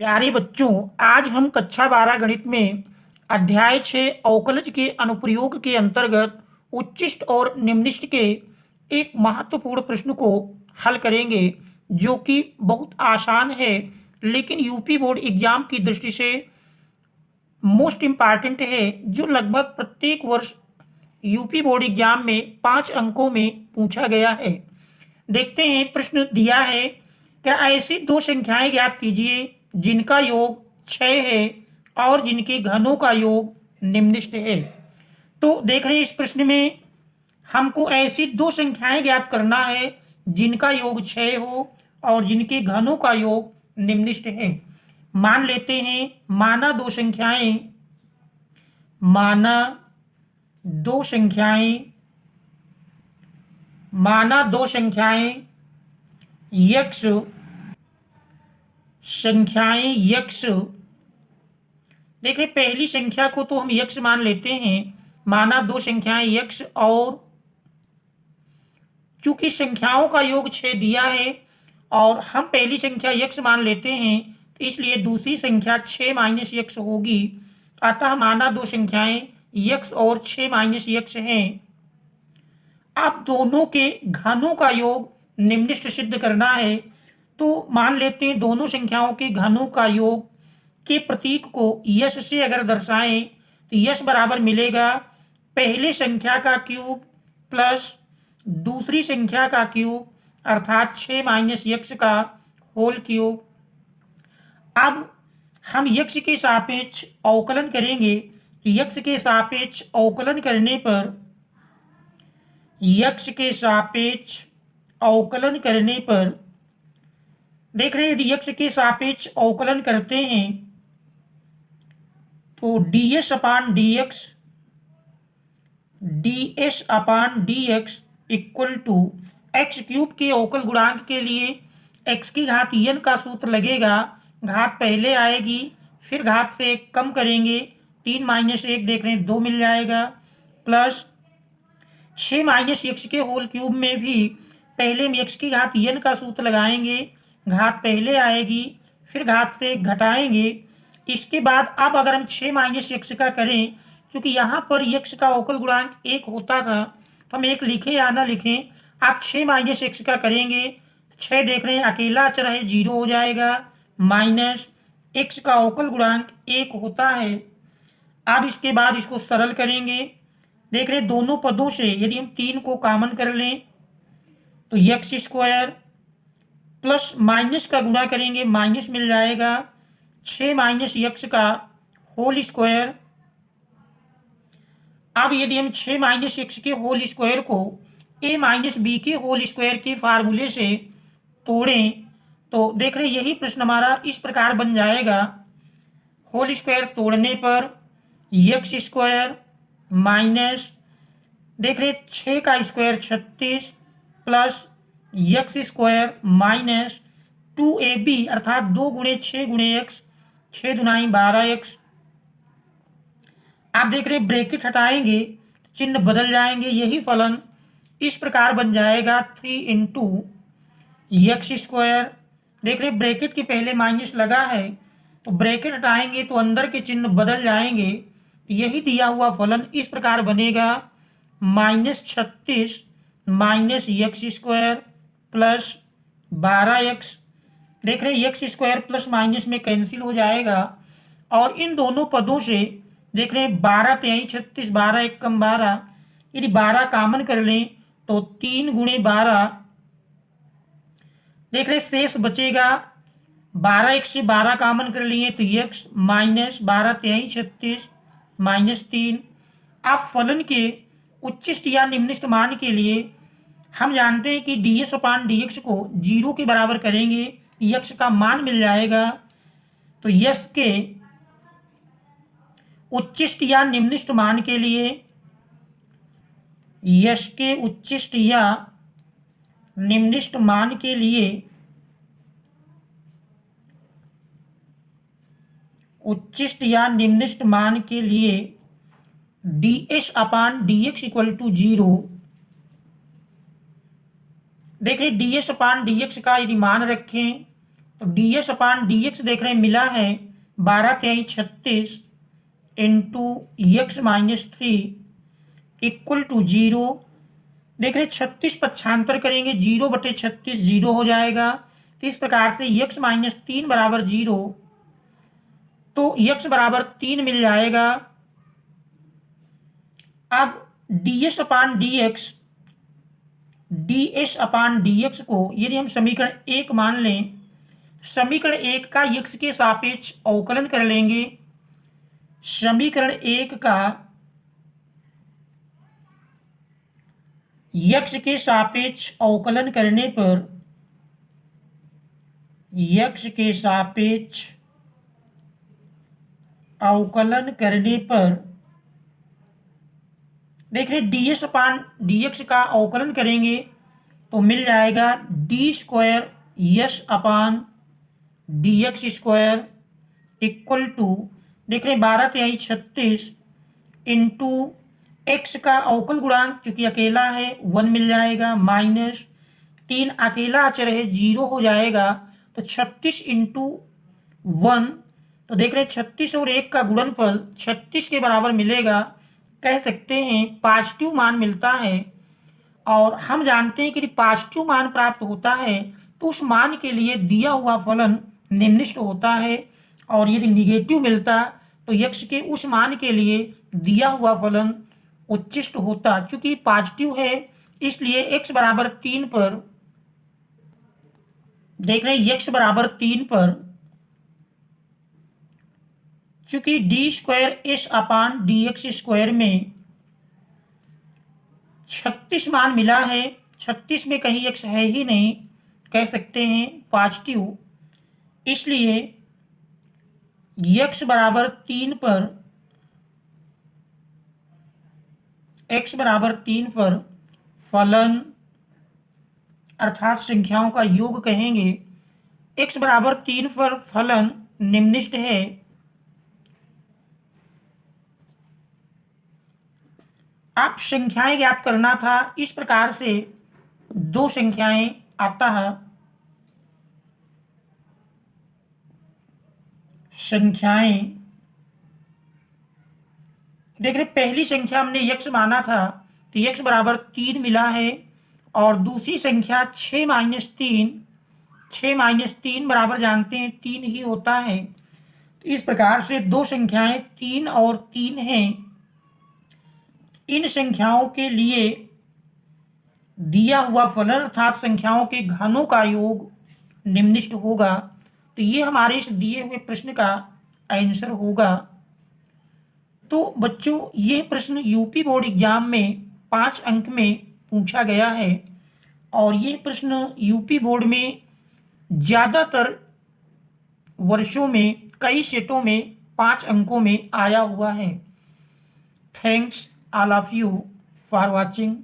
प्यारे बच्चों, आज हम कक्षा 12 गणित में अध्याय 6 अवकलज के अनुप्रयोग के अंतर्गत उच्चिष्ट और निम्निष्ट के एक महत्वपूर्ण प्रश्न को हल करेंगे, जो कि बहुत आसान है लेकिन यूपी बोर्ड एग्जाम की दृष्टि से मोस्ट इम्पॉर्टेंट है, जो लगभग प्रत्येक वर्ष यूपी बोर्ड एग्जाम में 5 अंकों में पूछा गया है। देखते हैं, प्रश्न दिया है, क्या ऐसी दो संख्याएं ज्ञात कीजिए जिनका योग 6 है और जिनके घनों का योग निम्नलिखित है। तो देख रहे हैं, इस प्रश्न में हमको ऐसी दो संख्याएं ज्ञात करना है जिनका योग 6 हो और जिनके घनों का योग निम्नलिखित है। मान लेते हैं, माना दो संख्याएं यक्ष। देखिए, पहली संख्या को तो हम यक्ष मान लेते हैं। माना दो संख्याएं यक्ष, और चूंकि संख्याओं का योग 6 दिया है और हम पहली संख्या यक्ष मान लेते हैं, तो इसलिए दूसरी संख्या 6 माइनस यक्ष होगी। अतः माना दो संख्याएं यक्ष और 6 माइनस यक्ष हैं। अब दोनों के घनों का योग निम्नलिखित सिद्ध करना है। तो मान लेते हैं, दोनों संख्याओं के घनों का योग के प्रतीक को यश से अगर दर्शाएं तो यश बराबर मिलेगा पहले संख्या का क्यूब प्लस दूसरी संख्या का क्यूब, अर्थात 6 माइनस यक्ष का होल क्यूब। अब हम यक्ष के सापेक्ष अवकलन करेंगे, तो यक्ष के सापेक्ष अवकलन करने पर देख रहे हैं, यदि यक्ष के सापेक्ष अवकलन करते हैं तो ds upon dx equal to X cube के अवकल गुणांक के लिए x की घात n का सूत्र लगेगा। घात पहले आएगी, फिर घात से 1 कम करेंगे, 3 माइनस 1 देख रहे हैं 2 मिल जाएगा, प्लस 6 माइनस यक्ष के होल क्यूब में भी पहले में x की घात n का सूत्र लगाएंगे। घात पहले आएगी, फिर घात से घटाएंगे। इसके बाद अब अगर हम 6 माइनस यक्ष का करें, क्योंकि यहाँ पर यक्ष का अवकल गुणांक 1 होता था, तो हम 1 लिखें या ना लिखें, आप 6 माइनस यक्ष का करेंगे, 6 देख रहे हैं अकेला अचर है, 0 हो जाएगा, माइनस x का अवकल गुणांक 1 होता है। अब इसके बाद इसको सरल करेंगे। देख रहे हैं, दोनों पदों से यदि हम 3 को कॉमन कर लें तो यक्ष स्क्वायर प्लस माइनस का गुणा करेंगे, माइनस मिल जाएगा 6 माइनस यक्ष का होल स्क्वायर। अब यदि हम 6 माइनस यक्ष के होल स्क्वायर को a माइनस बी के होल स्क्वायर के फार्मूले से तोड़ें तो देख रहे हैं, यही प्रश्न हमारा इस प्रकार बन जाएगा। होल स्क्वायर तोड़ने पर यक्ष स्क्वायर माइनस देख रहे 6 का square 36 plus x square minus 2ab, अर्थात 2 गुणे 6 गुणे x, 6 दुनाई 12x। आप देख रहे ब्रैकेट हटाएंगे, चिन्ह बदल जाएंगे, यही फलन इस प्रकार बन जाएगा 3 इंटू यक्स स्क्वायर। देख रहे ब्रैकेट के पहले माइनस लगा है, तो ब्रैकेट हटाएंगे तो अंदर के चिन्ह बदल जाएंगे, यही दिया हुआ फलन इस प्रकार बनेगा -36 minus x square plus 12x। देख रहे हैं यक्स स्क्वायर प्लस माइनस में कैंसिल हो जाएगा, और इन दोनों पदों से देख रहे हैं 12 तेई 36, 12 1 कम 12, यदि 12 कॉमन कर लें तो 3 गुणे 12, देख रहे शेष बचेगा 12 x से 12 कॉमन कर लिए तो x माइनस 12 तेई 36 माइनस 3। अब फलन के उच्चिष्ट या निम्निष्ट मान के लिए हम जानते हैं कि ds अपान dx को 0 के बराबर करेंगे, यक्ष का मान मिल जाएगा। तो यक्ष के उच्चिष्ट या निम्निष्ट मान के लिए उच्चिष्ट या निम्निष्ट मान के लिए ds upon dx equal to 0। देख रहे ds अपान dx का यदि मान रखें D S upon D X देख रहे हैं मिला है 12×3 = 36 into X minus 3 equal to 0। देख रहे 36 पक्षांतर करेंगे 0/36 0 हो जाएगा। तो इस प्रकार से x माइनस 3 बराबर 0, तो x बराबर 3 मिल जाएगा। अब ds अपान dx को यदि हम समीकरण 1 मान लें, समीकरण 1 का x के सापेक्ष अवकलन कर लेंगे। समीकरण 1 का x के सापेक्ष अवकलन करने पर देख रहे ds अपान dx का अवकलन करेंगे तो मिल जाएगा d² s upon dx² equal to देख रहे 12×36 इंटू x का अवकल गुणांक चूंकि अकेला है 1 मिल जाएगा, माइनस 3 अकेला अचर है 0 हो जाएगा। तो 36 इंटू 1, तो देख रहे 36 और 1 का गुणनफल 36 के बराबर मिलेगा। कह सकते हैं पॉजिटिव मान मिलता है, और हम जानते हैं कि यदि पॉजिटिव मान प्राप्त होता है तो उस मान के लिए दिया हुआ फलन निम्नलिखित होता है, और यदि निगेटिव मिलता तो x के उस मान के लिए दिया हुआ फलन उच्चिष्ट होता। क्योंकि पॉजिटिव है इसलिए x बराबर 3 पर देख रहे हैं x बराबर 3 पर चूंकि d² s अपान dx² में 36 मान मिला है, 36 में कहीं x है ही नहीं, कह सकते हैं पॉजिटिव, इसलिए x बराबर 3 पर फलन अर्थात संख्याओं का योग कहेंगे। x बराबर 3 पर फलन निम्नलिखित है। आप संख्याएं ज्ञात करना था, इस प्रकार से 2 संख्याएं आता है। संख्याएं देख रहे पहली संख्या हमने x माना था तो x बराबर 3 मिला है, और दूसरी संख्या 6 माइनस 3 बराबर जानते हैं 3 ही होता है। तो इस प्रकार से 2 संख्याएं 3 और 3 हैं। इन संख्याओं के लिए दिया हुआ फलन अर्थात संख्याओं के घनों का योग निम्नलिखित होगा। तो ये हमारे इस दिए हुए प्रश्न का आंसर होगा। तो बच्चों ये प्रश्न यूपी बोर्ड एग्जाम में 5 अंक में पूछा गया है, और ये प्रश्न यूपी बोर्ड में ज़्यादातर वर्षों में कई सेटों में 5 अंकों में आया हुआ है। Thanks all of you for watching.